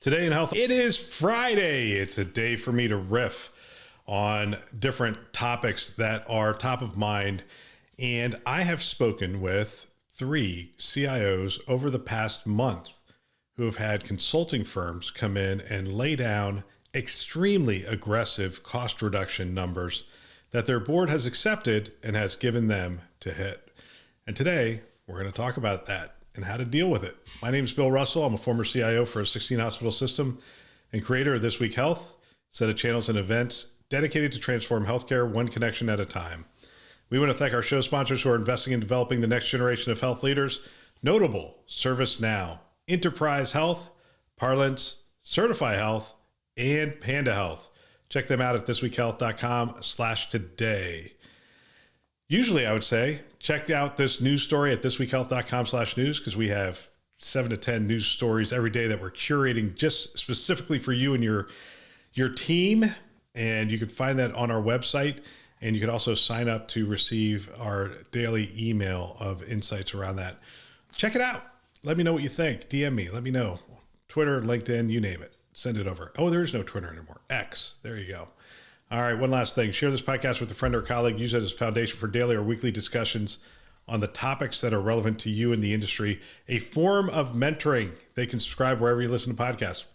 Today in health, it is Friday. It's a day for me to riff on different topics that are top of mind. And I have spoken with 3 CIOs over the past month who have had consulting firms come in and lay down extremely aggressive cost reduction numbers that their board has accepted and has given them to hit. And today we're going to talk about that and how to deal with it. My name is Bill Russell. I'm a former CIO for a 16 hospital system and creator of This Week Health, a set of channels and events dedicated to transform healthcare one connection at a time. We want to thank our show sponsors who are investing in developing the next generation of health leaders, notable ServiceNow, Enterprise Health, Parlance, Certify Health, and Panda Health. Check them out at thisweekhealth.com/today. Usually I would say, check out this news story at thisweekhealth.com/news because we have 7 to 10 news stories every day that we're curating just specifically for you and your team. And you can find that on our website. And you can also sign up to receive our daily email of insights around that. Check it out. Let me know what you think. DM me. Let me know. Twitter, LinkedIn, you name it. Send it over. Oh, there is no Twitter anymore. X. There you go. All right, one last thing. Share this podcast with a friend or colleague. Use it as a foundation for daily or weekly discussions on the topics that are relevant to you in the industry. A form of mentoring. They can subscribe wherever you listen to podcasts.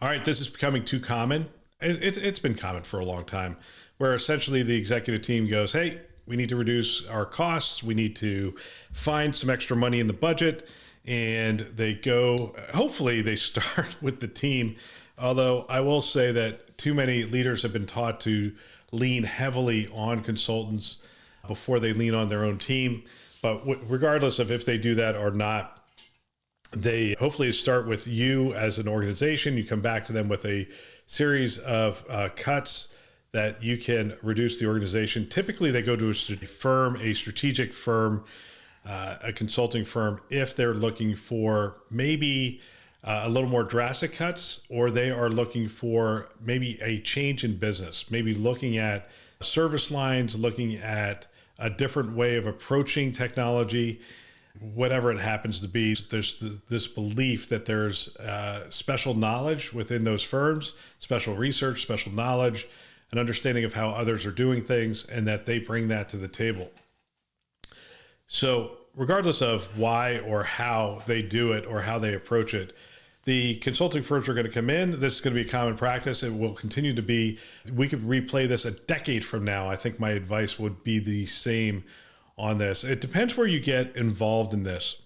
All right, this is becoming too common. It's been common for a long time, where essentially the executive team goes, hey, we need to reduce our costs. We need to find some extra money in the budget. And they go, hopefully they start with the team. Although I will say that too many leaders have been taught to lean heavily on consultants before they lean on their own team. But regardless of if they do that or not, they hopefully start with you as an organization. You come back to them with a series of cuts that you can reduce the organization. Typically, they go to a strategic firm, a consulting firm, if they're looking for maybe a little more drastic cuts, or they are looking for maybe a change in business, maybe looking at service lines, looking at a different way of approaching technology, whatever it happens to be. There's this belief that there's special knowledge within those firms, special research, special knowledge, an understanding of how others are doing things, and that they bring that to the table. So regardless of why or how they do it or how they approach it, the consulting firms are going to come in. This is going to be a common practice. It will continue to be. We could replay this a decade from now. I think my advice would be the same on this. It depends where you get involved in this.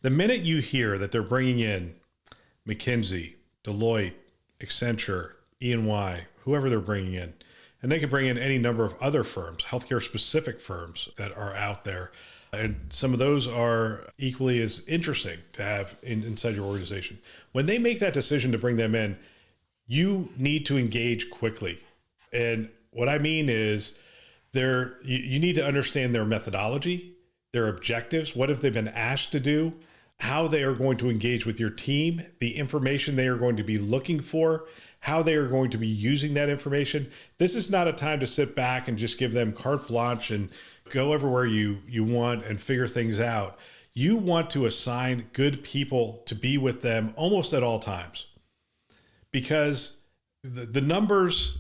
The minute you hear that they're bringing in McKinsey, Deloitte, Accenture, E&Y, whoever they're bringing in, and they could bring in any number of other firms, healthcare specific firms that are out there. And some of those are equally as interesting to have inside your organization. When they make that decision to bring them in, you need to engage quickly. And what I mean is you need to understand their methodology, their objectives, what have they been asked to do, how they are going to engage with your team, the information they are going to be looking for, how they are going to be using that information. This is not a time to sit back and just give them carte blanche and go everywhere you want and figure things out. You want to assign good people to be with them almost at all times, because the numbers,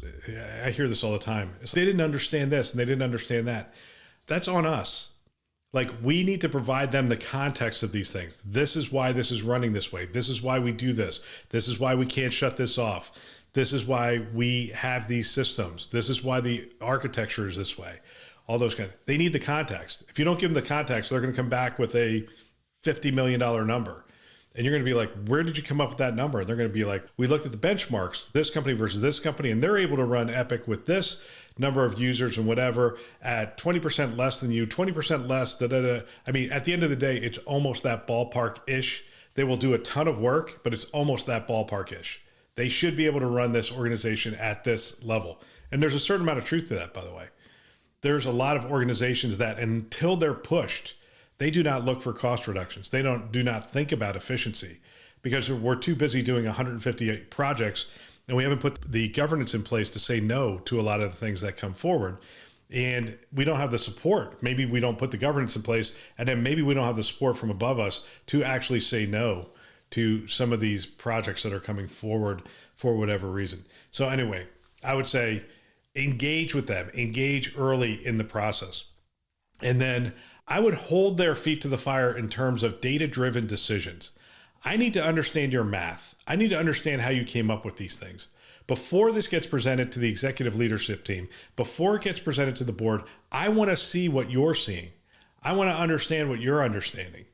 I hear this all the time. They didn't understand this and they didn't understand that. That's on us. Like, we need to provide them the context of these things. This is why this is running this way. This is why we do this. This is why we can't shut this off. This is why we have these systems. This is why the architecture is this way. All those kinds. They need the context. If you don't give them the context, they're going to come back with a $50 million number. And you're going to be like, where did you come up with that number? And they're going to be like, we looked at the benchmarks, this company versus this company, and they're able to run Epic with this number of users and whatever at 20% less than you, 20% less, da-da-da. I mean, at the end of the day, it's almost that ballpark-ish. They will do a ton of work, but it's almost that ballpark-ish. They should be able to run this organization at this level. And there's a certain amount of truth to that, by the way. There's a lot of organizations that until they're pushed, they do not look for cost reductions. They do not think about efficiency, because we're too busy doing 150 projects and we haven't put the governance in place to say no to a lot of the things that come forward. And we don't have the support. Maybe we don't put the governance in place, and then maybe we don't have the support from above us to actually say no to some of these projects that are coming forward for whatever reason. So anyway, I would say engage with them, engage early in the process. And then I would hold their feet to the fire in terms of data-driven decisions. I need to understand your math. I need to understand how you came up with these things. Before this gets presented to the executive leadership team, before it gets presented to the board, I want to see what you're seeing. I want to understand what you're understanding.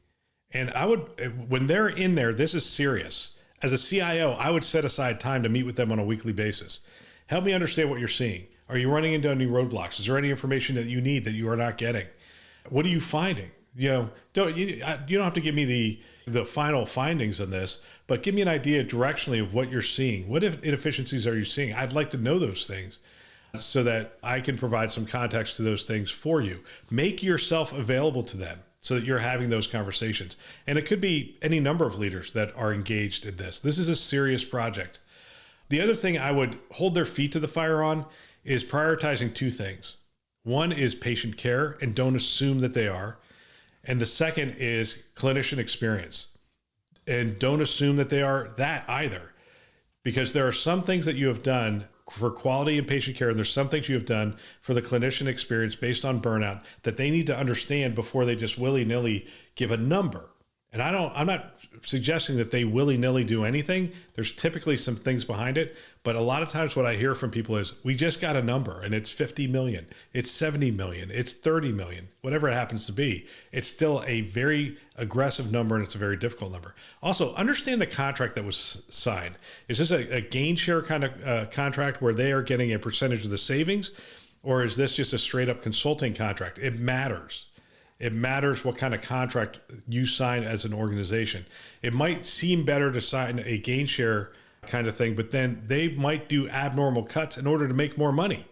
And I would, when they're in there, this is serious. As a CIO, I would set aside time to meet with them on a weekly basis. Help me understand what you're seeing. Are you running into any roadblocks? Is there any information that you need that you are not getting? What are you finding? You don't have to give me the final findings on this, but give me an idea directionally of what you're seeing. What inefficiencies are you seeing? I'd like to know those things so that I can provide some context to those things for you. Make yourself available to them so that you're having those conversations. And it could be any number of leaders that are engaged in this. This is a serious project. The other thing I would hold their feet to the fire on is prioritizing two things. One is patient care, and don't assume that they are. And the second is clinician experience. And don't assume that they are that either, because there are some things that you have done for quality and patient care, and there's some things you have done for the clinician experience based on burnout that they need to understand before they just willy-nilly give a number. And I'm not suggesting that they willy-nilly do anything. There's typically some things behind it. But a lot of times what I hear from people is, we just got a number and it's 50 million, it's 70 million, it's 30 million, whatever it happens to be. It's still a very aggressive number and it's a very difficult number. Also, understand the contract that was signed. Is this a gain share kind of contract where they are getting a percentage of the savings? Or is this just a straight up consulting contract? It matters. It matters what kind of contract you sign as an organization. It might seem better to sign a gain share kind of thing, but then they might do abnormal cuts in order to make more money.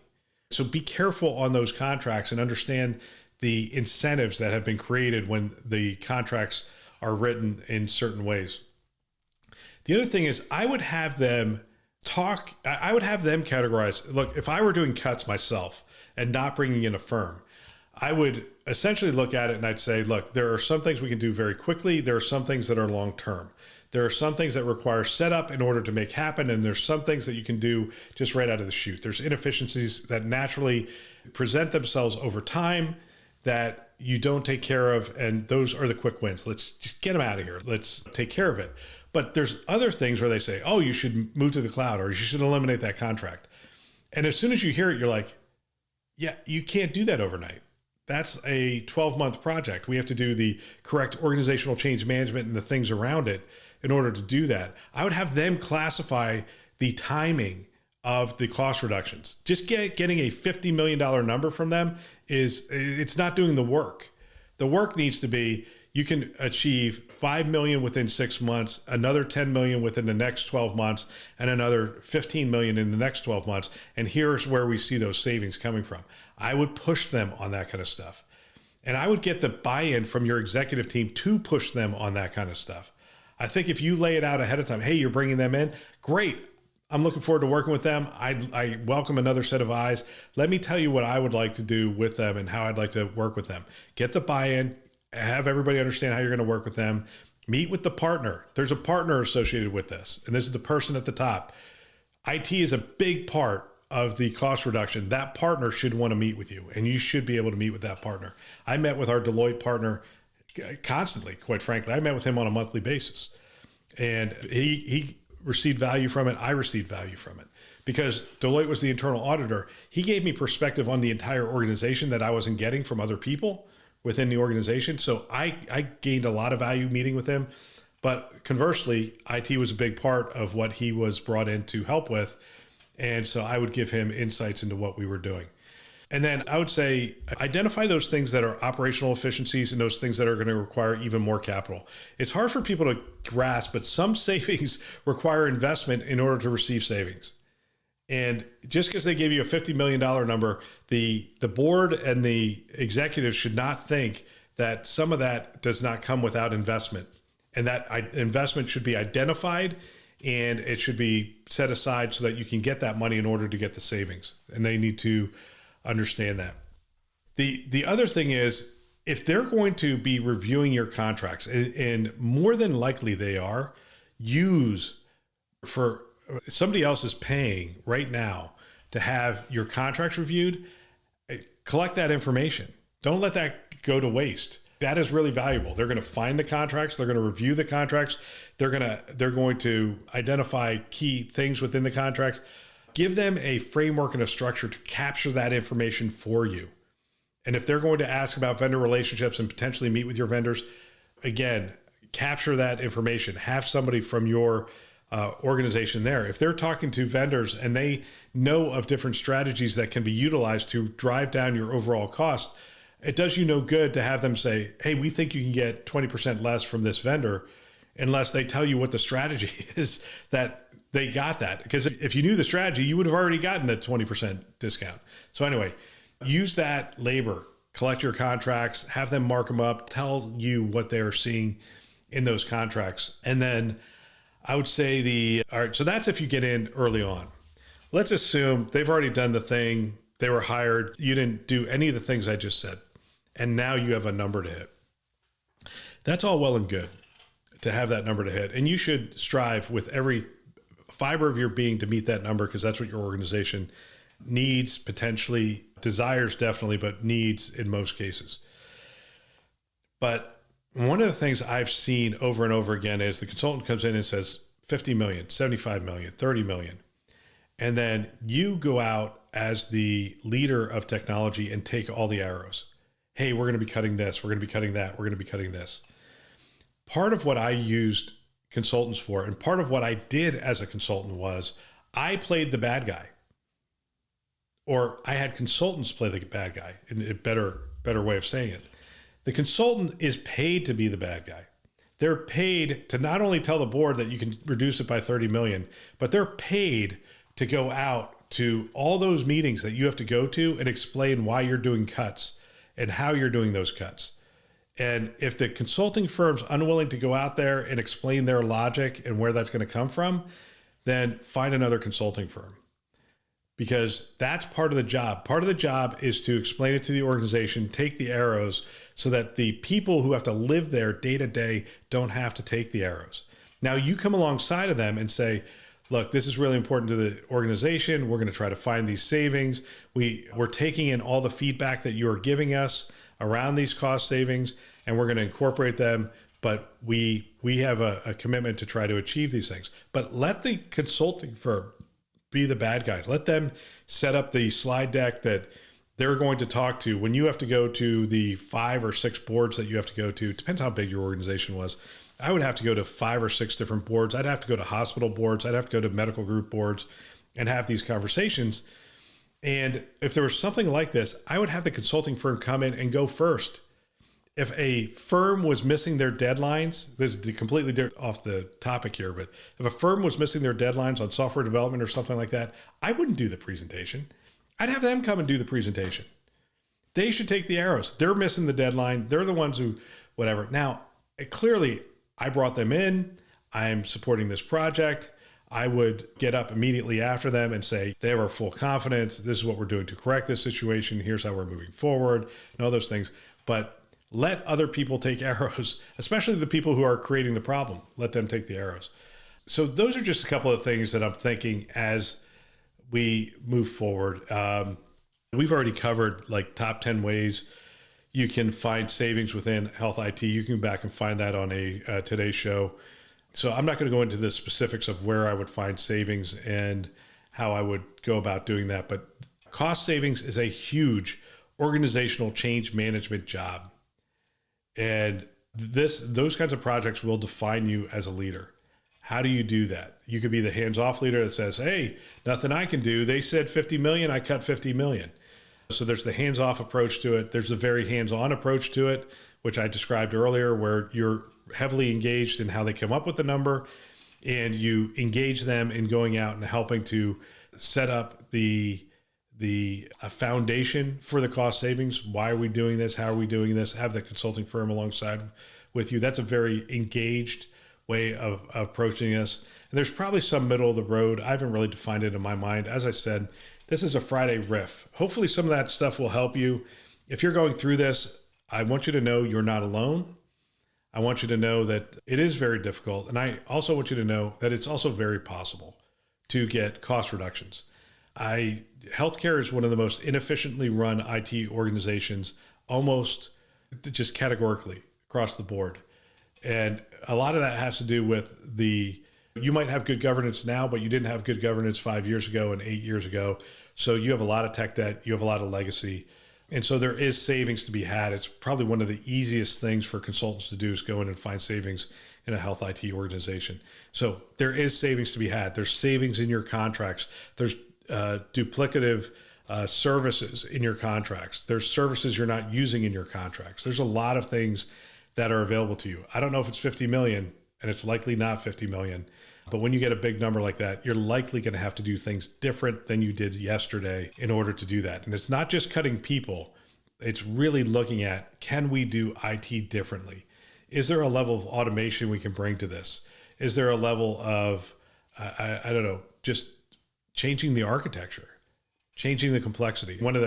So be careful on those contracts and understand the incentives that have been created when the contracts are written in certain ways. The other thing is I would have them categorize. Look, if I were doing cuts myself and not bringing in a firm, I would essentially look at it and I'd say, look, there are some things we can do very quickly. There are some things that are long-term. There are some things that require setup in order to make happen. And there's some things that you can do just right out of the chute. There's inefficiencies that naturally present themselves over time that you don't take care of. And those are the quick wins. Let's just get them out of here. Let's take care of it. But there's other things where they say, oh, you should move to the cloud or you should eliminate that contract. And as soon as you hear it, you're like, yeah, you can't do that overnight. That's a 12-month project. We have to do the correct organizational change management and the things around it in order to do that. I would have them classify the timing of the cost reductions. Just getting a $50 million number from them it's not doing the work. The work needs to be, you can achieve 5 million within 6 months, another 10 million within the next 12 months, and another 15 million in the next 12 months. And here's where we see those savings coming from. I would push them on that kind of stuff. And I would get the buy-in from your executive team to push them on that kind of stuff. I think if you lay it out ahead of time, hey, you're bringing them in, great. I'm looking forward to working with them. I welcome another set of eyes. Let me tell you what I would like to do with them and how I'd like to work with them. Get the buy-in, have everybody understand how you're going to work with them. Meet with the partner. There's a partner associated with this, and this is the person at the top. IT is a big part of the cost reduction. That partner should want to meet with you, and you should be able to meet with that partner. I met with our Deloitte partner constantly, quite frankly. I met with him on a monthly basis, and he received value from it. I received value from it because Deloitte was the internal auditor. He gave me perspective on the entire organization that I wasn't getting from other people within the organization. So I gained a lot of value meeting with him. But conversely, IT was a big part of what he was brought in to help with. And so I would give him insights into what we were doing. And then I would say, identify those things that are operational efficiencies and those things that are going to require even more capital. It's hard for people to grasp, but some savings require investment in order to receive savings. And just because they give you a $50 million number, the board and the executives should not think that some of that does not come without investment. And that investment should be identified and it should be set aside so that you can get that money in order to get the savings. And they need to understand that. The other thing is, if they're going to be reviewing your contracts, and more than likely they are, use for somebody else is paying right now to have your contracts reviewed, collect that information. Don't let that go to waste. That is really valuable. They're going to find the contracts. They're going to review the contracts. They're going to identify key things within the contracts. Give them a framework and a structure to capture that information for you. And if they're going to ask about vendor relationships and potentially meet with your vendors, again, capture that information. Have somebody from your organization there. If they're talking to vendors and they know of different strategies that can be utilized to drive down your overall cost, it does you no good to have them say, hey, we think you can get 20% less from this vendor, unless they tell you what the strategy is that they got that. Because if you knew the strategy, you would have already gotten the 20% discount. So anyway, use that labor, collect your contracts, have them mark them up, tell you what they're seeing in those contracts. And then I would say all right, so that's if you get in early on. Let's assume they've already done the thing. They were hired. You didn't do any of the things I just said. And now you have a number to hit. That's all well and good to have that number to hit. And you should strive with every fiber of your being to meet that number, because that's what your organization needs, potentially, desires definitely, but needs in most cases. But one of the things I've seen over and over again is the consultant comes in and says 50 million, 75 million, 30 million. And then you go out as the leader of technology and take all the arrows. Hey, we're going to be cutting this. We're going to be cutting that. We're going to be cutting this. Part of what I used consultants for, and part of what I did as a consultant, was I played the bad guy. Or I had consultants play the bad guy, in a better way of saying it. The consultant is paid to be the bad guy. They're paid to not only tell the board that you can reduce it by 30 million, but they're paid to go out to all those meetings that you have to go to and explain why you're doing cuts and how you're doing those cuts. And if the consulting firm's unwilling to go out there and explain their logic and where that's going to come from, then find another consulting firm. Because that's part of the job. Part of the job is to explain it to the organization, take the arrows, so that the people who have to live there day to day don't have to take the arrows. Now you come alongside of them and say, look, this is really important to the organization. We're going to try to find these savings. We're taking in all the feedback that you are giving us around these cost savings, and we're going to incorporate them. But we have a commitment to try to achieve these things. But let the consulting firm be the bad guys. Let them set up the slide deck that they're going to talk to. When you have to go to the 5 or 6 boards that you have to go to, depends how big your organization was. I would have to go to 5 or 6 different boards. I'd have to go to hospital boards. I'd have to go to medical group boards and have these conversations. And if there was something like this, I would have the consulting firm come in and go first. If a firm was missing their deadlines, this is completely off the topic here, but if a firm was missing their deadlines on software development or something like that, I wouldn't do the presentation. I'd have them come and do the presentation. They should take the arrows. They're missing the deadline. They're the ones who, whatever. Now, clearly, I brought them in. I'm supporting this project. I would get up immediately after them and say, they have our full confidence. This is what we're doing to correct this situation. Here's how we're moving forward and all those things. But let other people take arrows, especially the people who are creating the problem. Let them take the arrows. So those are just a couple of things that I'm thinking as we move forward. We've already covered like top 10 ways you can find savings within health IT. You can go back and find that on a today's show. So I'm not going to go into the specifics of where I would find savings and how I would go about doing that. But cost savings is a huge organizational change management job. And those kinds of projects will define you as a leader. How do you do that? You could be the hands-off leader that says, hey, nothing I can do. They said 50 million, I cut 50 million. So there's the hands-off approach to it. There's a very hands-on approach to it, which I described earlier, where you're heavily engaged in how they come up with the number, and you engage them in going out and helping to set up the foundation for the cost savings. Why are we doing this? How are we doing this? Have the consulting firm alongside with you. That's a very engaged way of approaching this. And there's probably some middle of the road. I haven't really defined it in my mind. As I said, this is a Friday riff. Hopefully some of that stuff will help you. If you're going through this, I want you to know you're not alone. I want you to know that it is very difficult. And I also want you to know that it's also very possible to get cost reductions. Healthcare is one of the most inefficiently run IT organizations, almost just categorically across the board. And a lot of that has to do with you might have good governance now, but you didn't have good governance 5 years ago and 8 years ago. So you have a lot of tech debt, you have a lot of legacy. And so there is savings to be had. It's probably one of the easiest things for consultants to do is go in and find savings in a health IT organization. So there is savings to be had. There's savings in your contracts. There's duplicative services in your contracts. There's services you're not using in your contracts. There's a lot of things that are available to you. I don't know if it's 50 million, and it's likely not 50 million. But when you get a big number like that, you're likely going to have to do things different than you did yesterday in order to do that. And it's not just cutting people. It's really looking at, can we do IT differently? Is there a level of automation we can bring to this? Is there a level of, I don't know, just changing the architecture, changing the complexity? One of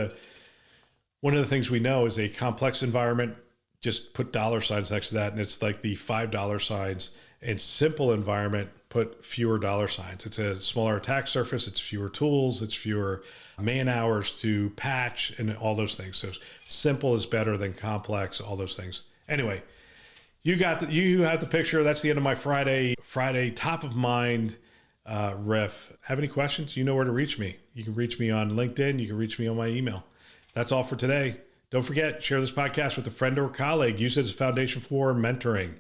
the things we know is a complex environment, just put dollar signs next to that, and it's like the $5 signs. And simple environment, put fewer dollar signs. It's a smaller attack surface. It's fewer tools. It's fewer man hours to patch and all those things. So simple is better than complex, all those things. Anyway, you have the picture. That's the end of my Friday top of mind riff. Have any questions? You know where to reach me. You can reach me on LinkedIn. You can reach me on my email. That's all for today. Don't forget, share this podcast with a friend or colleague. Use it as a foundation for mentoring.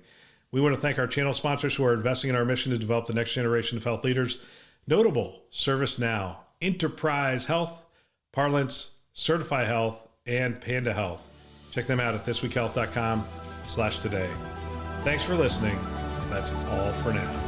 We want to thank our channel sponsors who are investing in our mission to develop the next generation of health leaders. Notable: ServiceNow, Enterprise Health, Parlance, Certify Health, and Panda Health. Check them out at thisweekhealth.com/today. Thanks for listening. That's all for now.